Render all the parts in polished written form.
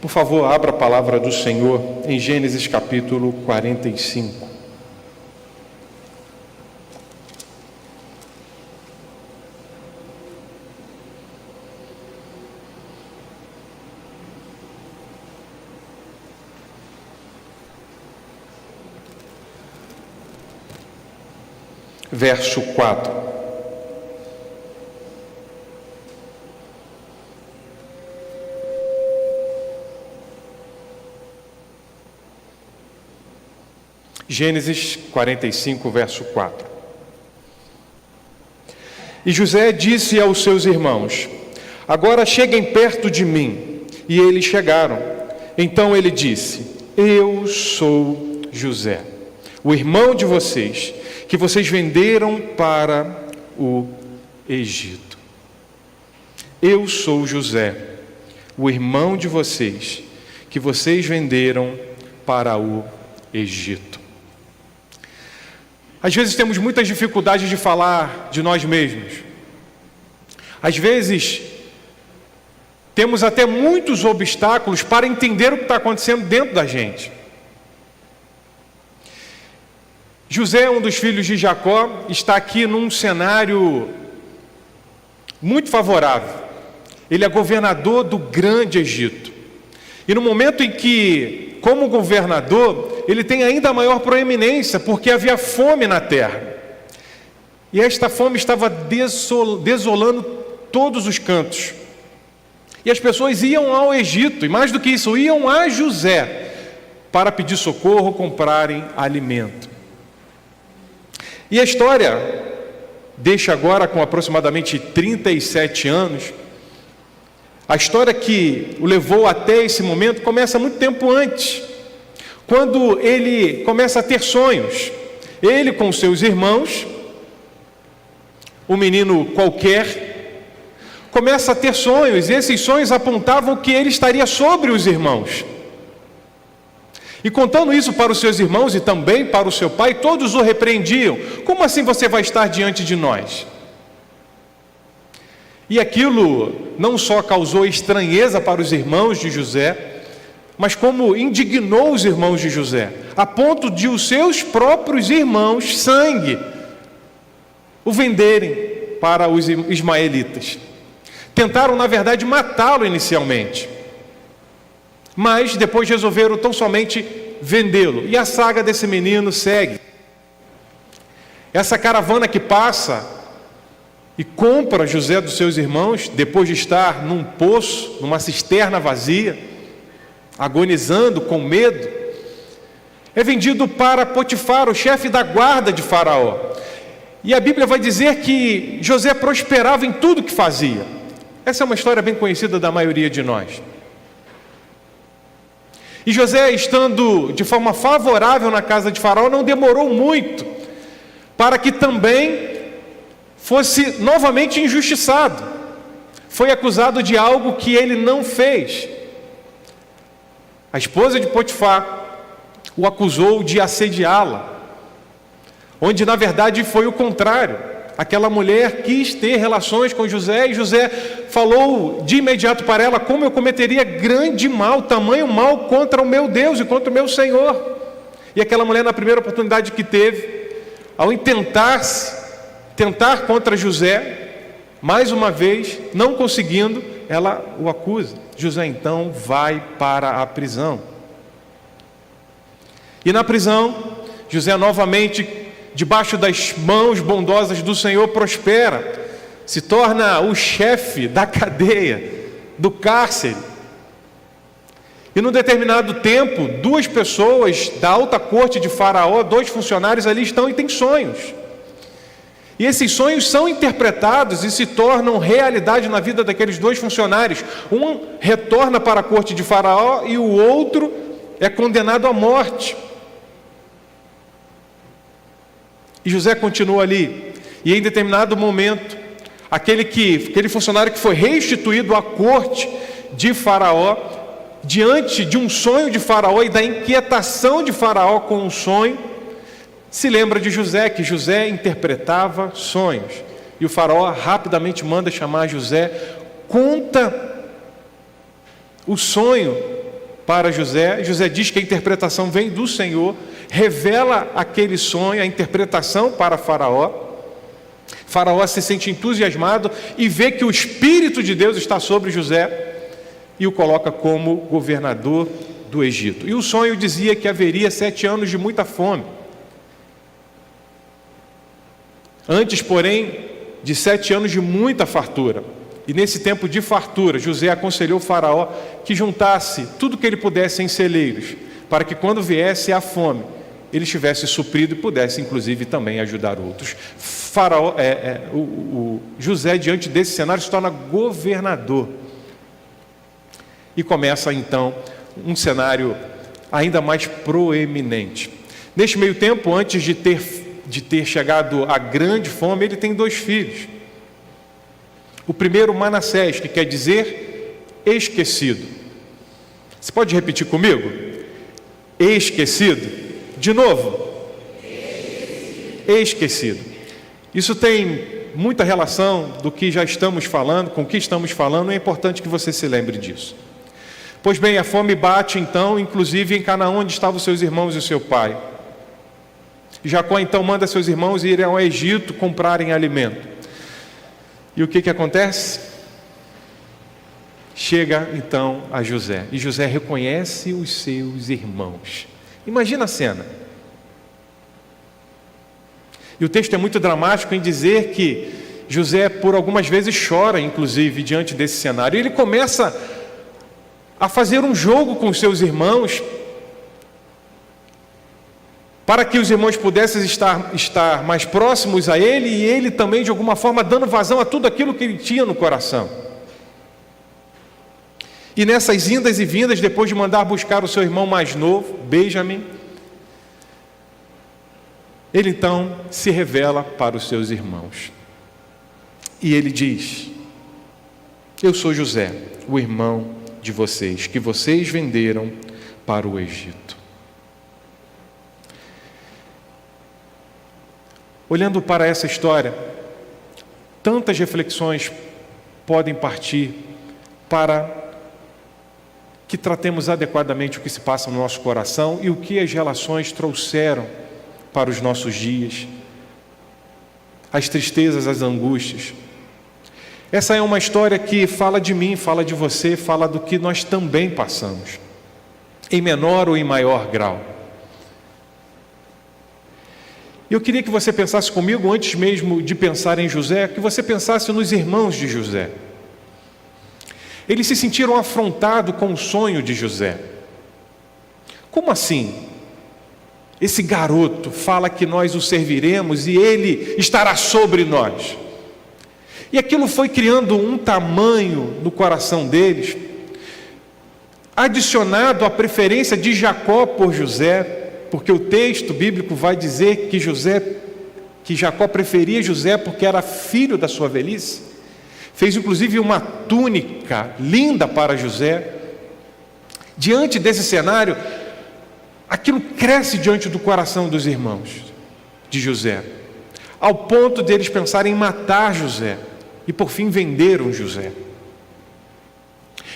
Por favor, abra a palavra do Senhor em Gênesis capítulo 45. Verso 4. Gênesis 45, verso 4. E José disse aos seus irmãos: agora cheguem perto de mim. E eles chegaram. Então ele disse: eu sou José, o irmão de vocês, que vocês venderam para o Egito. Eu sou José, o irmão de vocês, que vocês venderam para o Egito. Às vezes temos muitas dificuldades de falar de nós mesmos. Às vezes temos até muitos obstáculos para entender o que está acontecendo dentro da gente. José, um dos filhos de Jacó, está aqui num cenário muito favorável. Ele é governador do grande Egito. E no momento em que, como governador, ele tem ainda maior proeminência, porque havia fome na terra. E esta fome estava desolando todos os cantos. E as pessoas iam ao Egito, e mais do que isso, iam a José para pedir socorro, comprarem alimento. E a história deixa agora, com aproximadamente 37 anos, a história que o levou até esse momento começa muito tempo antes, quando ele começa a ter sonhos. Ele com seus irmãos, um menino qualquer, começa a ter sonhos, e esses sonhos apontavam que ele estaria sobre os irmãos. E contando isso para os seus irmãos e também para o seu pai, todos o repreendiam. Como assim você vai estar diante de nós? E aquilo não só causou estranheza para os irmãos de José, mas como indignou os irmãos de José, a ponto de os seus próprios irmãos, sangue, o venderem para os ismaelitas. Tentaram, na verdade, matá-lo inicialmente, mas depois resolveram tão somente vendê-lo. E a saga desse menino segue. Essa caravana que passa e compra José dos seus irmãos, depois de estar num poço, numa cisterna vazia, agonizando com medo, é vendido para Potifar, o chefe da guarda de Faraó. E a Bíblia vai dizer que José prosperava em tudo que fazia. Essa é uma história bem conhecida da maioria de nós. E José, estando de forma favorável na casa de Faraó, não demorou muito para que também fosse novamente injustiçado. Foi acusado de algo que ele não fez. A esposa de Potifar o acusou de assediá-la, onde na verdade foi o contrário. Aquela mulher quis ter relações com José, e José falou de imediato para ela: como eu cometeria grande mal, tamanho mal contra o meu Deus e contra o meu Senhor. E aquela mulher, na primeira oportunidade que teve, ao tentar contra José, mais uma vez, não conseguindo, ela o acusa. José então vai para a prisão. E na prisão, José novamente, debaixo das mãos bondosas do Senhor, prospera, se torna o chefe da cadeia, do cárcere. E num determinado tempo, duas pessoas da alta corte de Faraó, dois funcionários ali estão e têm sonhos. E esses sonhos são interpretados e se tornam realidade na vida daqueles dois funcionários. Um retorna para a corte de Faraó e o outro é condenado à morte. E José continua ali. E em determinado momento, aquele funcionário que foi restituído à corte de Faraó, diante de um sonho de Faraó e da inquietação de Faraó com o sonho, se lembra de José, que José interpretava sonhos. E o Faraó rapidamente manda chamar José, conta o sonho para José. José diz que a interpretação vem do Senhor, revela aquele sonho, a interpretação para Faraó. Faraó se sente entusiasmado e vê que o Espírito de Deus está sobre José e o coloca como governador do Egito. E o sonho dizia que haveria 7 anos de muita fome. Antes, porém, de 7 anos de muita fartura. E nesse tempo de fartura, José aconselhou Faraó que juntasse tudo que ele pudesse em celeiros, para que quando viesse a fome, ele estivesse suprido e pudesse, inclusive, também ajudar outros. José, diante desse cenário, se torna governador. E começa, então, um cenário ainda mais proeminente. Neste meio tempo, antes de ter chegado à grande fome, ele tem 2 filhos. O primeiro, Manassés, que quer dizer esquecido. Você pode repetir comigo? Esquecido. De novo. Esquecido. Isso tem muita relação do que já estamos falando, com o que estamos falando, é importante que você se lembre disso. Pois bem, a fome bate então, inclusive em Canaã, onde estavam seus irmãos e o seu pai. Jacó então manda seus irmãos irem ao Egito comprarem alimento. E o que acontece? Chega então a José, e José reconhece os seus irmãos. Imagina a cena. E o texto é muito dramático em dizer que José por algumas vezes chora, inclusive, diante desse cenário. E ele começa a fazer um jogo com os seus irmãos, para que os irmãos pudessem estar mais próximos a ele, e ele também, de alguma forma, dando vazão a tudo aquilo que ele tinha no coração. E nessas indas e vindas, depois de mandar buscar o seu irmão mais novo, Benjamim, ele então se revela para os seus irmãos. E ele diz: eu sou José, o irmão de vocês, que vocês venderam para o Egito. Olhando para essa história, tantas reflexões podem partir para que tratemos adequadamente o que se passa no nosso coração e o que as relações trouxeram para os nossos dias, as tristezas, as angústias. Essa é uma história que fala de mim, fala de você, fala do que nós também passamos, em menor ou em maior grau. Eu queria que você pensasse comigo, antes mesmo de pensar em José, que você pensasse nos irmãos de José. Eles se sentiram afrontados com o sonho de José. Como assim? Esse garoto fala que nós o serviremos e ele estará sobre nós. E aquilo foi criando um tamanho no coração deles, adicionado à preferência de Jacó por José, porque o texto bíblico vai dizer que Jacó preferia José porque era filho da sua velhice. Fez inclusive uma túnica linda para José. Diante desse cenário, aquilo cresce diante do coração dos irmãos de José, ao ponto deles pensarem em matar José, e por fim venderam José.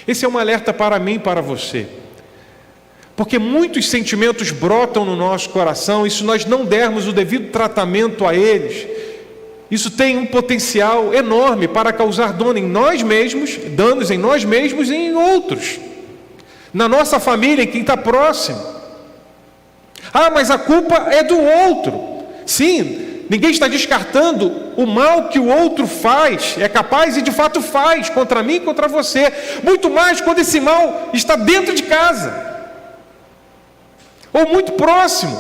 Esse é um alerta para mim e para você, porque muitos sentimentos brotam no nosso coração, e se nós não dermos o devido tratamento a eles, isso tem um potencial enorme para causar danos em nós mesmos e em outros, na nossa família, em quem está próximo. Ah, mas a culpa é do outro. Sim, ninguém está descartando o mal que o outro faz, é capaz e de fato faz, contra mim e contra você, muito mais quando esse mal está dentro de casa, ou muito próximo,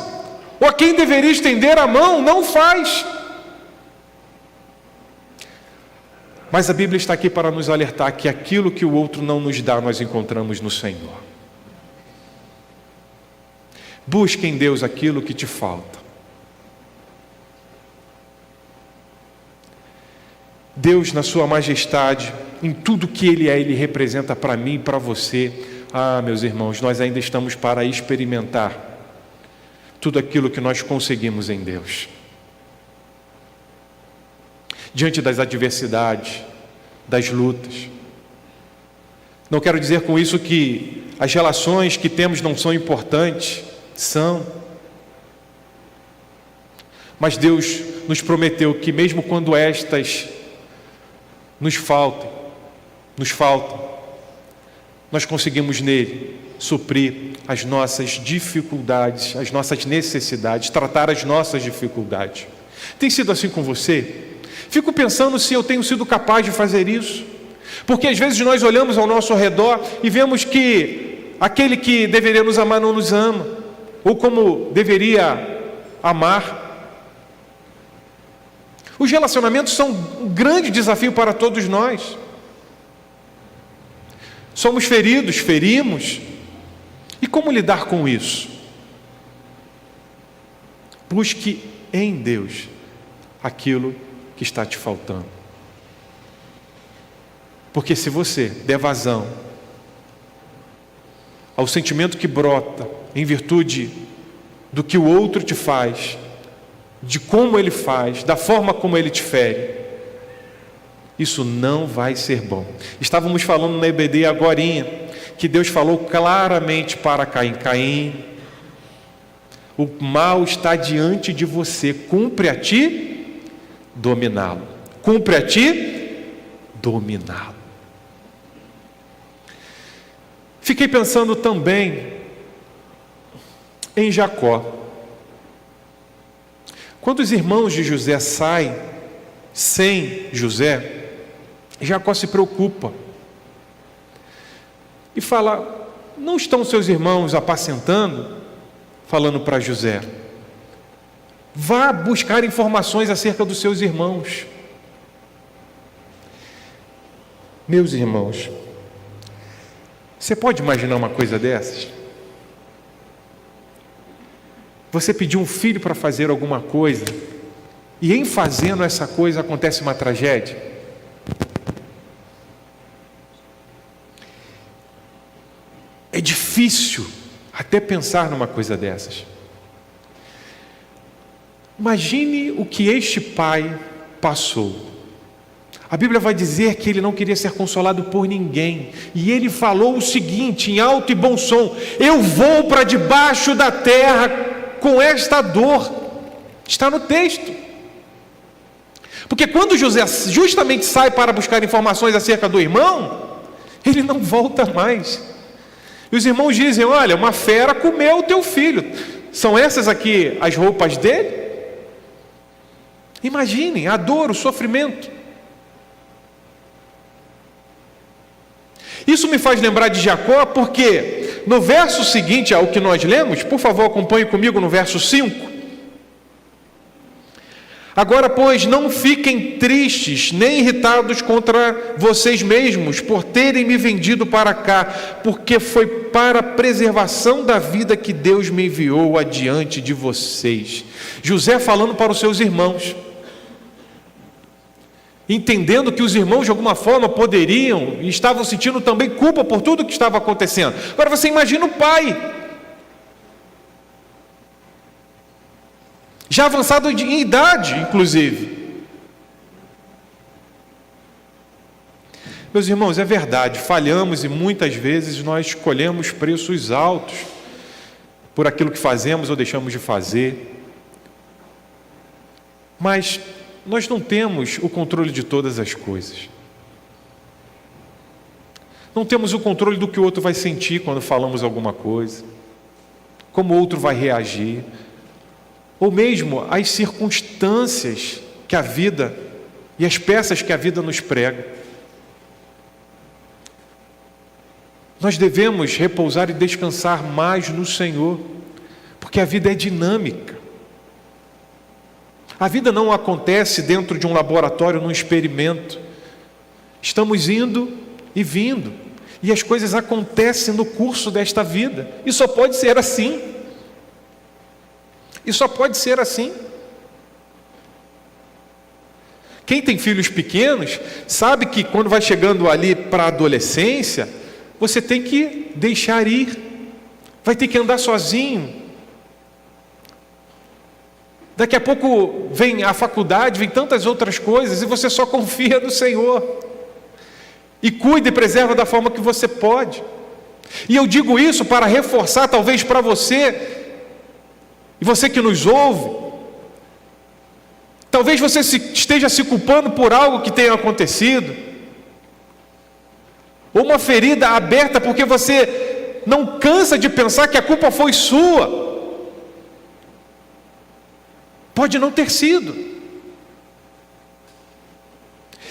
ou a quem deveria estender a mão não faz. Mas a Bíblia está aqui para nos alertar que aquilo que o outro não nos dá, nós encontramos no Senhor. Busque em Deus aquilo que te falta. Deus, na sua majestade, em tudo que Ele é, Ele representa para mim e para você. Ah, meus irmãos, nós ainda estamos para experimentar tudo aquilo que nós conseguimos em Deus. Diante das adversidades, das lutas. Não quero dizer com isso que as relações que temos não são importantes. São. Mas Deus nos prometeu que mesmo quando estas nos faltam, nós conseguimos nele suprir as nossas dificuldades, as nossas necessidades, tratar as nossas dificuldades. Tem sido assim com você? Fico pensando se eu tenho sido capaz de fazer isso, porque às vezes nós olhamos ao nosso redor e vemos que aquele que deveria nos amar não nos ama, ou como deveria amar. Os relacionamentos são um grande desafio para todos nós. Somos feridos, ferimos. E como lidar com isso? Busque em Deus aquilo que está te faltando. Porque se você der vazão ao sentimento que brota em virtude do que o outro te faz, de como ele faz, da forma como ele te fere, isso não vai ser bom. Estávamos falando na EBD agorinha, que Deus falou claramente para Caim: Caim, o mal está diante de você, cumpre a ti dominá-lo. Cumpre a ti dominá-lo. Fiquei pensando também em Jacó. Quando os irmãos de José saem sem José, Jacó se preocupa e fala: não estão seus irmãos apacentando? Falando para José: vá buscar informações acerca dos seus irmãos. Meus irmãos, você pode imaginar uma coisa dessas? Você pediu um filho para fazer alguma coisa e em fazendo essa coisa acontece uma tragédia? É difícil até pensar numa coisa dessas. Imagine o que este pai passou. A Bíblia vai dizer que ele não queria ser consolado por ninguém. E ele falou o seguinte, em alto e bom som: eu vou para debaixo da terra com esta dor. Está no texto. Porque quando José justamente sai para buscar informações acerca do irmão, ele não volta mais. E os irmãos dizem: olha, uma fera comeu o teu filho. São essas aqui as roupas dele? Imaginem a dor, o sofrimento. Isso me faz lembrar de Jacó, porque no verso seguinte ao que nós lemos, por favor, acompanhe comigo no verso 5. Agora, pois, não fiquem tristes, nem irritados contra vocês mesmos, por terem me vendido para cá, porque foi para a preservação da vida que Deus me enviou adiante de vocês. José falando para os seus irmãos, entendendo que os irmãos de alguma forma poderiam e estavam sentindo também culpa por tudo que estava acontecendo. Agora você imagina o pai, já avançado em idade, inclusive. Meus irmãos, é verdade, falhamos e muitas vezes nós escolhemos preços altos por aquilo que fazemos ou deixamos de fazer. Mas nós não temos o controle de todas as coisas. Não temos o controle do que o outro vai sentir quando falamos alguma coisa, como o outro vai reagir, ou mesmo as circunstâncias que a vida e as peças que a vida nos prega. Nós devemos repousar e descansar mais no Senhor, porque a vida é dinâmica. A vida não acontece dentro de um laboratório, num experimento. Estamos indo e vindo, e as coisas acontecem no curso desta vida, e só pode ser assim. E só pode ser assim. Quem tem filhos pequenos sabe que quando vai chegando ali para a adolescência, você tem que deixar ir, vai ter que andar sozinho. Daqui a pouco vem a faculdade, vem tantas outras coisas, e você só confia no Senhor. E cuida e preserva da forma que você pode. E eu digo isso para reforçar, talvez para você, e você que nos ouve, talvez você esteja se culpando por algo que tenha acontecido, ou uma ferida aberta porque você não cansa de pensar que a culpa foi sua. Pode não ter sido.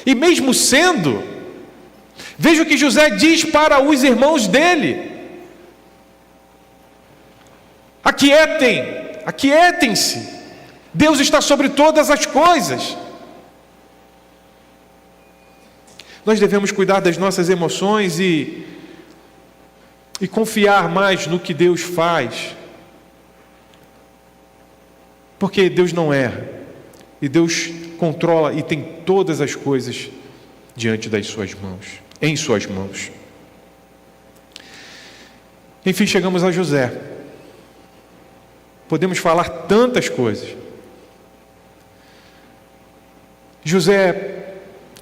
E mesmo sendo, veja o que José diz para os irmãos dele: aquietem-se, Deus está sobre todas as coisas. Nós devemos cuidar das nossas emoções e confiar mais no que Deus faz, porque Deus não erra, e Deus controla e tem todas as coisas diante das suas mãos, em suas mãos. Enfim, chegamos a José. Podemos falar tantas coisas. José,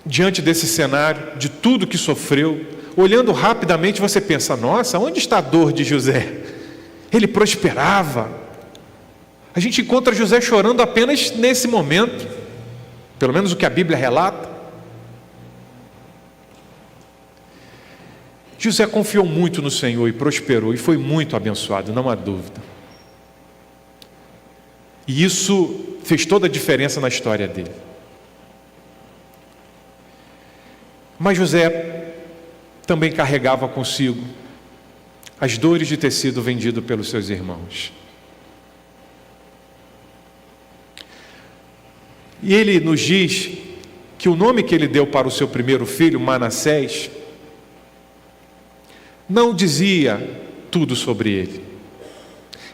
diante desse cenário, de tudo que sofreu, olhando rapidamente, você pensa: nossa, onde está a dor de José? Ele prosperava. A gente encontra José chorando apenas nesse momento, pelo menos o que a Bíblia relata. José confiou muito no Senhor e prosperou, e foi muito abençoado, não há dúvida. E isso fez toda a diferença na história dele. Mas José também carregava consigo as dores de ter sido vendido pelos seus irmãos. E ele nos diz que o nome que ele deu para o seu primeiro filho, Manassés, não dizia tudo sobre ele.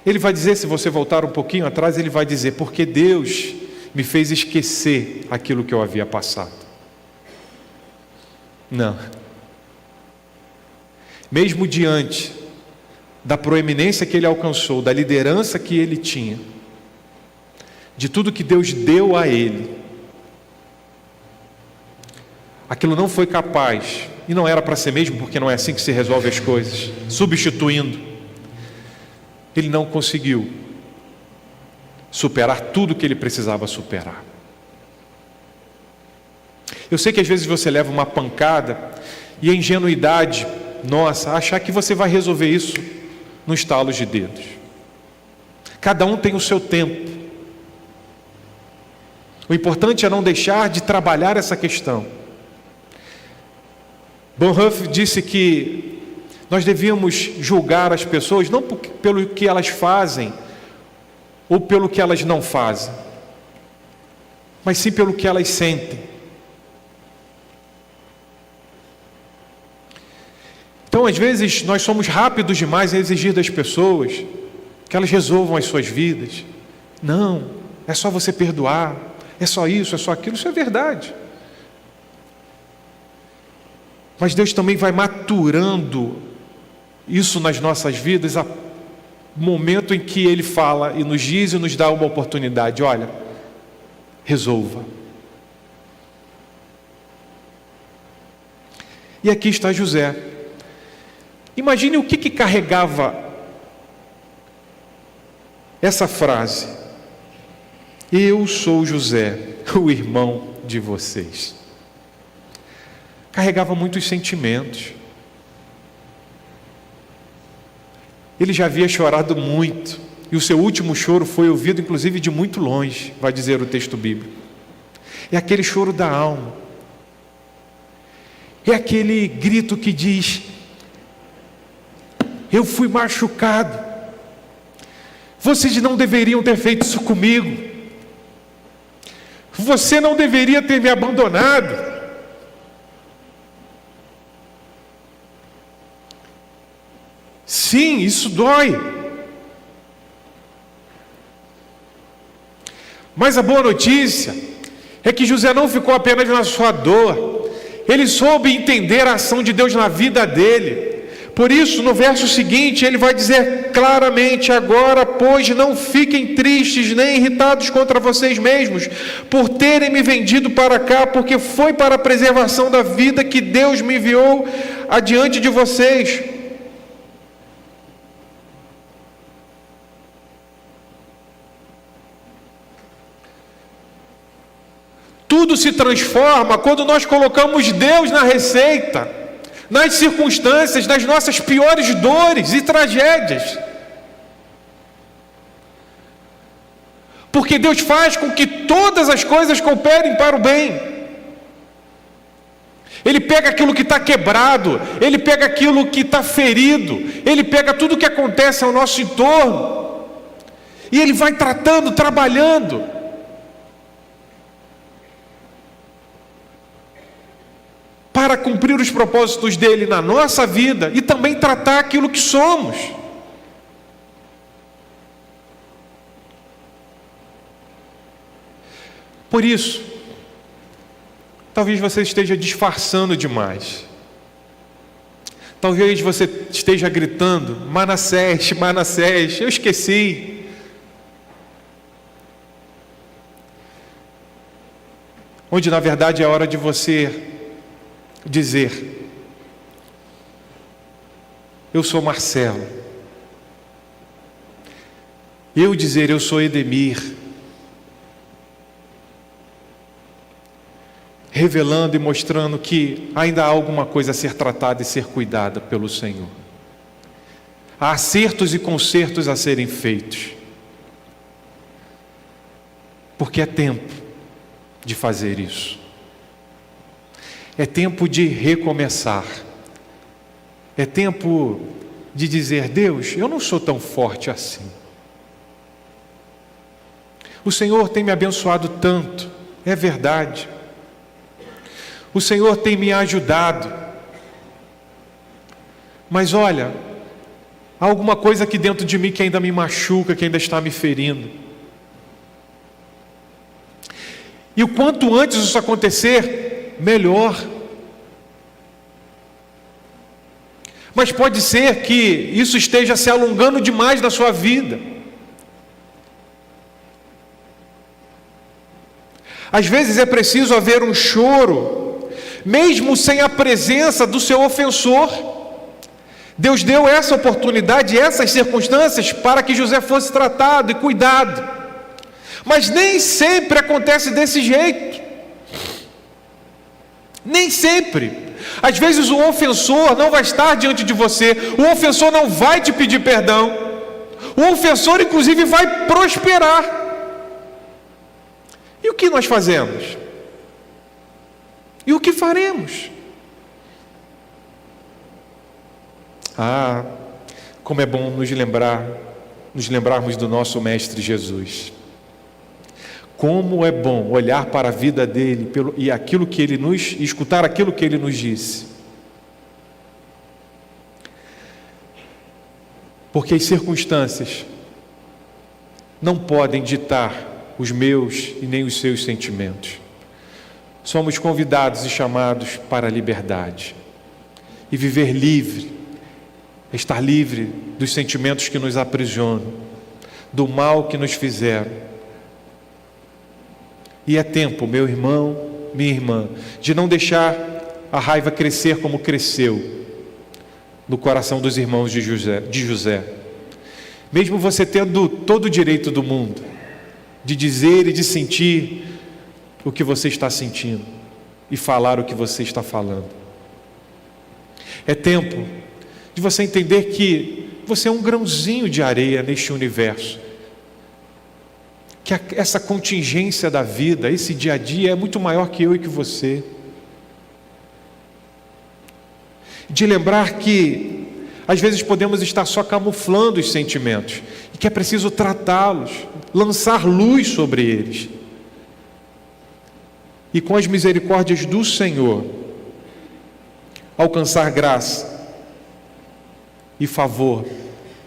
Ele vai dizer, se você voltar um pouquinho atrás, ele vai dizer: porque Deus me fez esquecer aquilo que eu havia passado. Não. Mesmo diante da proeminência que ele alcançou, da liderança que ele tinha, de tudo que Deus deu a ele, aquilo não foi capaz, e não era para ser mesmo, porque não é assim que se resolve as coisas, substituindo. Ele não conseguiu superar tudo que ele precisava superar. Eu sei que às vezes você leva uma pancada e a ingenuidade nossa, achar que você vai resolver isso no estalos de dedos. Cada um tem o seu tempo. O importante é não deixar de trabalhar essa questão. Bonhoeffer disse que nós devíamos julgar as pessoas não pelo que elas fazem ou pelo que elas não fazem, mas sim pelo que elas sentem. Então, às vezes, nós somos rápidos demais a exigir das pessoas que elas resolvam as suas vidas. Não, é só você perdoar, é só isso, é só aquilo. Isso é verdade. Mas Deus também vai maturando isso nas nossas vidas, a momento em que Ele fala e nos diz e nos dá uma oportunidade: olha, resolva. E aqui está José. Imagine o que carregava essa frase: eu sou José, o irmão de vocês. Carregava muitos sentimentos. Ele já havia chorado muito, e o seu último choro foi ouvido inclusive de muito longe, vai dizer o texto bíblico. É aquele choro da alma, é aquele grito que diz: eu fui machucado, vocês não deveriam ter feito isso comigo, você não deveria ter me abandonado. Sim, isso dói. Mas a boa notícia é que José não ficou apenas na sua dor, ele soube entender a ação de Deus na vida dele. Por isso, no verso seguinte, ele vai dizer claramente: agora, pois, não fiquem tristes nem irritados contra vocês mesmos, por terem me vendido para cá, porque foi para a preservação da vida que Deus me enviou adiante de vocês. Tudo se transforma quando nós colocamos Deus na receita, nas circunstâncias, nas nossas piores dores e tragédias. Porque Deus faz com que todas as coisas cooperem para o bem. Ele pega aquilo que está quebrado, Ele pega aquilo que está ferido, Ele pega tudo o que acontece ao nosso entorno, e Ele vai tratando, trabalhando. Para cumprir os propósitos dele na nossa vida e também tratar aquilo que somos. Por isso, talvez você esteja disfarçando demais. Talvez você esteja gritando: Manassés, Manassés, eu esqueci. Onde na verdade é hora de você dizer: eu sou Marcelo. Eu dizer: eu sou Edemir. Revelando e mostrando que ainda há alguma coisa a ser tratada e ser cuidada pelo Senhor. Há acertos e consertos a serem feitos. Porque é tempo de fazer isso. É tempo de recomeçar. É tempo de dizer: Deus, eu não sou tão forte assim. O Senhor tem me abençoado tanto, é verdade. O Senhor tem me ajudado. Mas olha, há alguma coisa aqui dentro de mim que ainda me machuca, que ainda está me ferindo. E o quanto antes isso acontecer, melhor. Mas pode ser que isso esteja se alongando demais na sua vida. Às vezes é preciso haver um choro, mesmo sem a presença do seu ofensor. Deus deu essa oportunidade, essas circunstâncias, para que José fosse tratado e cuidado. Mas nem sempre acontece desse jeito. Nem sempre. Às vezes o ofensor não vai estar diante de você, o ofensor não vai te pedir perdão, o ofensor inclusive vai prosperar. E o que nós fazemos? E o que faremos? Ah, como é bom nos lembrarmos do nosso Mestre Jesus. Como é bom olhar para a vida dele e escutar aquilo que ele nos disse. Porque as circunstâncias não podem ditar os meus e nem os seus sentimentos. Somos convidados e chamados para a liberdade e viver livre, estar livre dos sentimentos que nos aprisionam, do mal que nos fizeram. E é tempo, meu irmão, minha irmã, de não deixar a raiva crescer como cresceu no coração dos irmãos de José. Mesmo você tendo todo o direito do mundo de dizer e de sentir o que você está sentindo e falar o que você está falando. É tempo de você entender que você é um grãozinho de areia neste universo, que essa contingência da vida, esse dia a dia é muito maior que eu e que você. De lembrar que às vezes podemos estar só camuflando os sentimentos e que é preciso tratá-los, lançar luz sobre eles. E com as misericórdias do Senhor, alcançar graça e favor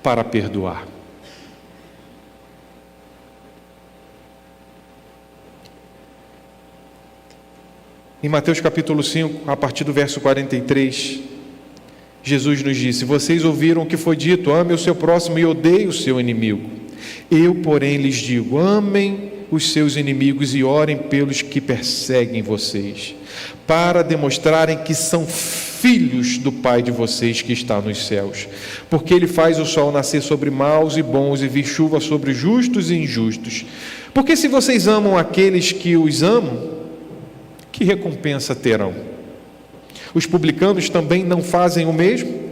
para perdoar. Em Mateus capítulo 5, a partir do verso 43, Jesus nos disse: vocês ouviram o que foi dito, ame o seu próximo e odeie o seu inimigo. Eu, porém, lhes digo, amem os seus inimigos e orem pelos que perseguem vocês, para demonstrarem que são filhos do Pai de vocês que está nos céus. Porque Ele faz o sol nascer sobre maus e bons e vir chuva sobre justos e injustos. Porque se vocês amam aqueles que os amam, que recompensa terão? Os publicanos também não fazem o mesmo?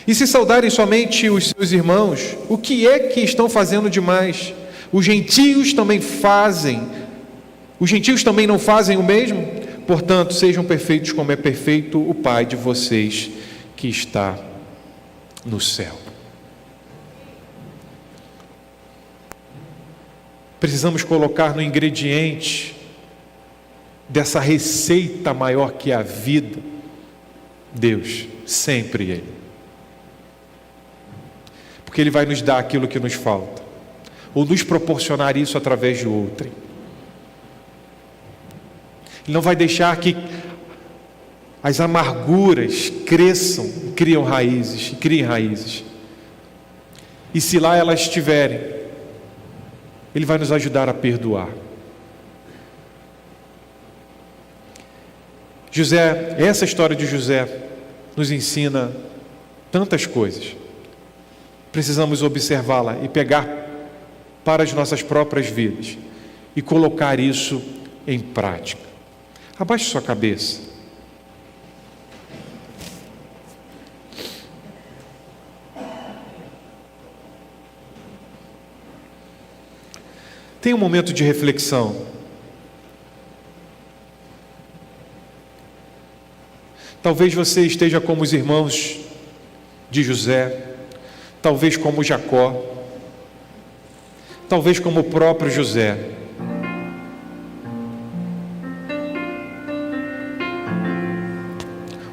E se saudarem somente os seus irmãos, o que é que estão fazendo demais? Os gentios também não fazem o mesmo? Portanto, sejam perfeitos como é perfeito o Pai de vocês que está no céu. Precisamos colocar no ingrediente dessa receita maior que a vida, Deus, sempre Ele. Porque Ele vai nos dar aquilo que nos falta, ou nos proporcionar isso através de outrem. Ele não vai deixar que as amarguras cresçam, criem raízes. E se lá elas estiverem, Ele vai nos ajudar a perdoar. Essa história de José nos ensina tantas coisas. Precisamos observá-la e pegar para as nossas próprias vidas e colocar isso em prática. Abaixe sua cabeça. Tenha um momento de reflexão. Talvez você esteja como os irmãos de José, talvez como Jacó, talvez como o próprio José.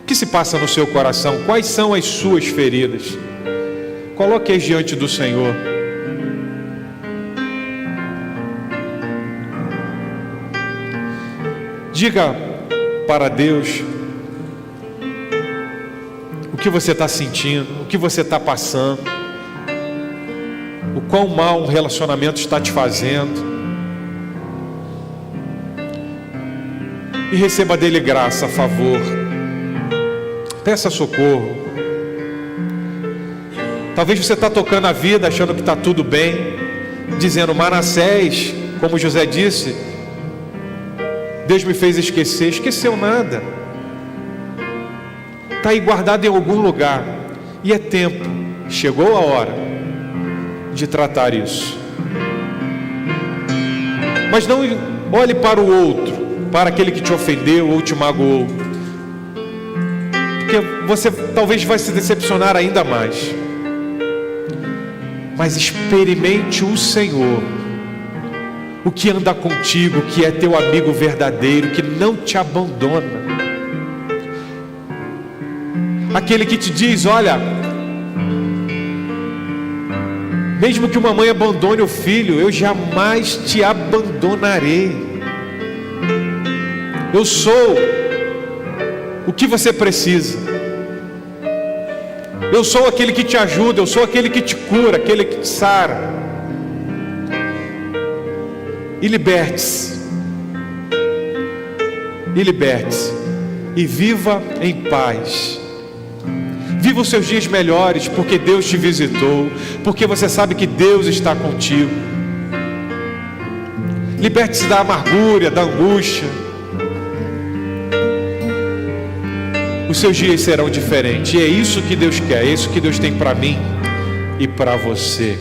O que se passa no seu coração? Quais são as suas feridas? Coloque-as diante do Senhor. Diga para Deus o que você está sentindo, o que você está passando, o quão mal um relacionamento está te fazendo, e receba dele graça, favor, peça socorro. Talvez você está tocando a vida achando que está tudo bem, dizendo: Manassés, como José disse, Deus me fez esquecer. Esqueceu nada, está aí guardado em algum lugar, e é tempo, chegou a hora de tratar isso. Mas não olhe para o outro, para aquele que te ofendeu ou te magoou, porque você talvez vai se decepcionar ainda mais. Mas experimente o Senhor, o que anda contigo, que é teu amigo verdadeiro, que não te abandona. Aquele que te diz: olha, mesmo que uma mãe abandone o filho, eu jamais te abandonarei. Eu sou o que você precisa. Eu sou aquele que te ajuda, eu sou aquele que te cura, aquele que te sara. E liberte-se. E viva em paz. Viva os seus dias melhores, porque Deus te visitou, porque você sabe que Deus está contigo. Liberte-se da amargura, da angústia. Os seus dias serão diferentes, e é isso que Deus quer, é isso que Deus tem para mim e para você.